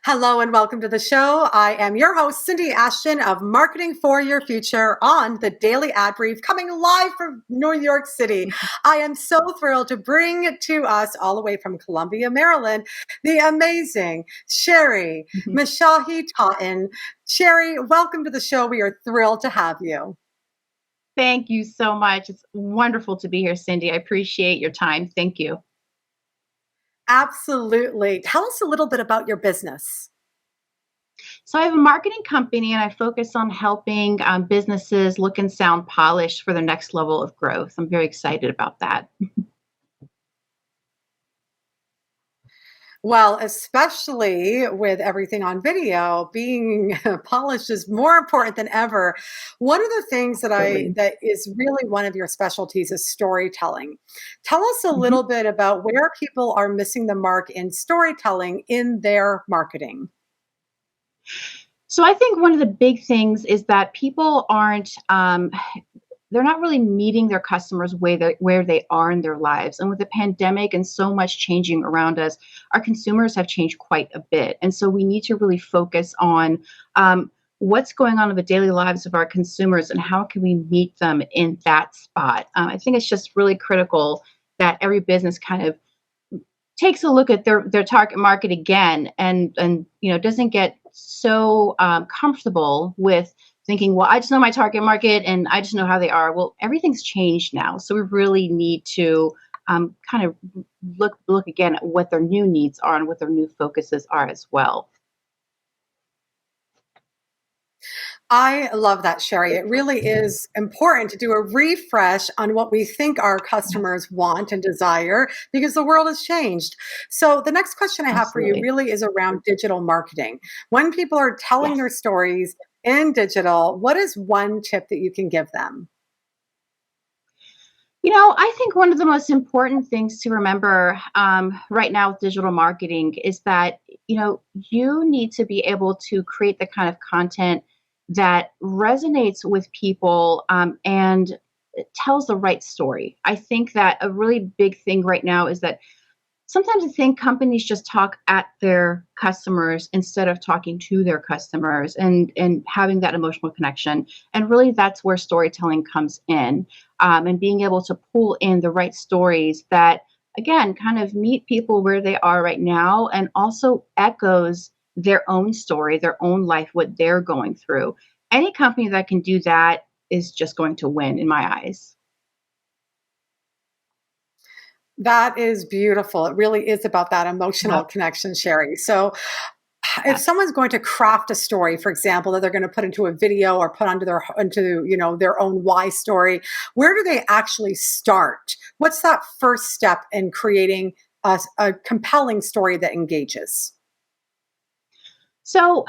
Hello and welcome to the show. I am your host, Cindy Ashton of Marketing for Your Future on the Daily Ad Brief, coming live from New York City. I am so thrilled to bring to us, all the way from Columbia, Maryland, the amazing Sherry Mirshahi-Totten. Sherry, welcome to the show. We are thrilled to have you. Thank you so much. It's wonderful to be here, Cindy. I appreciate your time. Thank you. Absolutely. Tell us a little bit about your business. So I have a marketing company and I focus on helping businesses look and sound polished for their next level of growth. I'm very excited about that. Well, especially with everything on video, being polished is more important than ever. One of the things Absolutely. that is really one of your specialties is storytelling. Tell us a Mhm. little bit about where people are missing the mark in storytelling in their marketing. So I think one of the big things is that people aren't they're not really meeting their customers where they are in their lives. And with the pandemic and so much changing around us, our consumers have changed quite a bit. And so we need to really focus on what's going on in the daily lives of our consumers and how can we meet them in that spot. I think it's just really critical that every business kind of takes a look at their target market again and doesn't get so comfortable with thinking, well, I just know my target market and I just know how they are. Well, everything's changed now, so we really need to kind of look again at what their new needs are and what their new focuses are as well. I love that, Sherry. It really is important to do a refresh on what we think our Yes, customers want and desire because the world has changed. So, the next question I have for you absolutely. really is around digital marketing. When people are telling their Yes. stories in digital, what is one tip that you can give them? I think one of the most important things to remember right now with digital marketing is that, you need to be able to create the kind of content that resonates with people and it tells the right story. I think that a really big thing right now is that sometimes I think companies just talk at their customers instead of talking to their customers and having that emotional connection. And really, that's where storytelling comes in, and being able to pull in the right stories that, again, kind of meet people where they are right now and also echoes their own story, their own life, what they're going through. Any company that can do that is just going to win in my eyes. That is beautiful. It really is about that emotional Yep. connection, Sherry. So, if Yes. someone's going to craft a story, for example, that they're going to put into a video or put onto their own why story, where do they actually start? What's that first step in creating a compelling story that engages? So,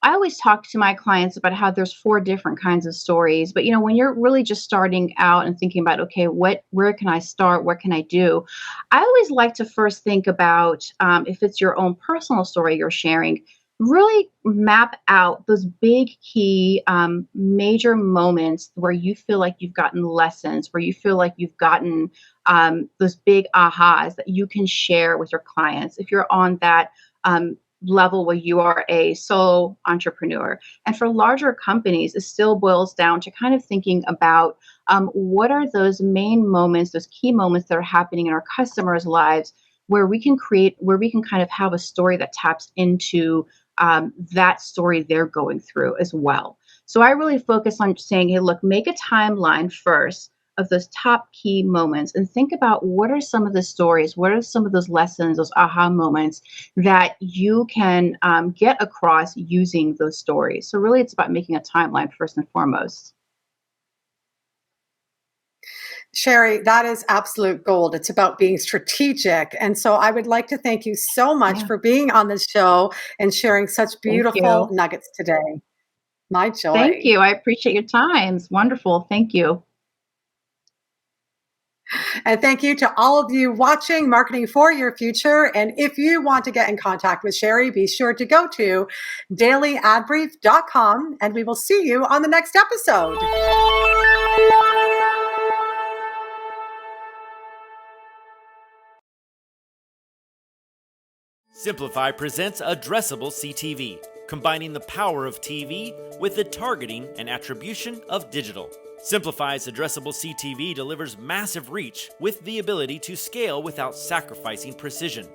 I always talk to my clients about how there's four different kinds of stories. But when you're really just starting out and thinking about, okay, where can I start? What can I do? I always like to first think about if it's your own personal story you're sharing, really map out those big key major moments where you feel like you've gotten lessons, where you feel like you've gotten those big ahas that you can share with your clients. If you're on that level where you are a solo entrepreneur. And for larger companies, it still boils down to kind of thinking about what are those main moments, those key moments that are happening in our customers' lives where we can kind of have a story that taps into that story they're going through as well. So I really focus on saying, hey, look, make a timeline first of those top key moments and think about what are some of the stories, what are some of those lessons, those aha moments that you can get across using those stories. So, really, it's about making a timeline first and foremost. Sherry, that is absolute gold. It's about being strategic. And so I would like to thank you so much Yeah. for being on the show and sharing such Thank beautiful you. nuggets today. My Thank joy. you. I appreciate your time. It's wonderful. Thank you. And thank you to all of you watching Marketing for Your Future. And if you want to get in contact with Sherry, be sure to go to dailyadbrief.com and we will see you on the next episode. Simplify presents Addressable CTV, combining the power of TV with the targeting and attribution of digital. Simplify's Addressable CTV delivers massive reach with the ability to scale without sacrificing precision.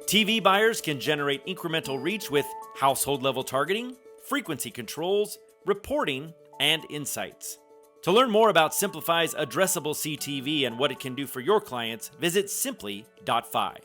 TV buyers can generate incremental reach with household-level targeting, frequency controls, reporting, and insights. To learn more about Simplify's Addressable CTV and what it can do for your clients, visit simply.fi.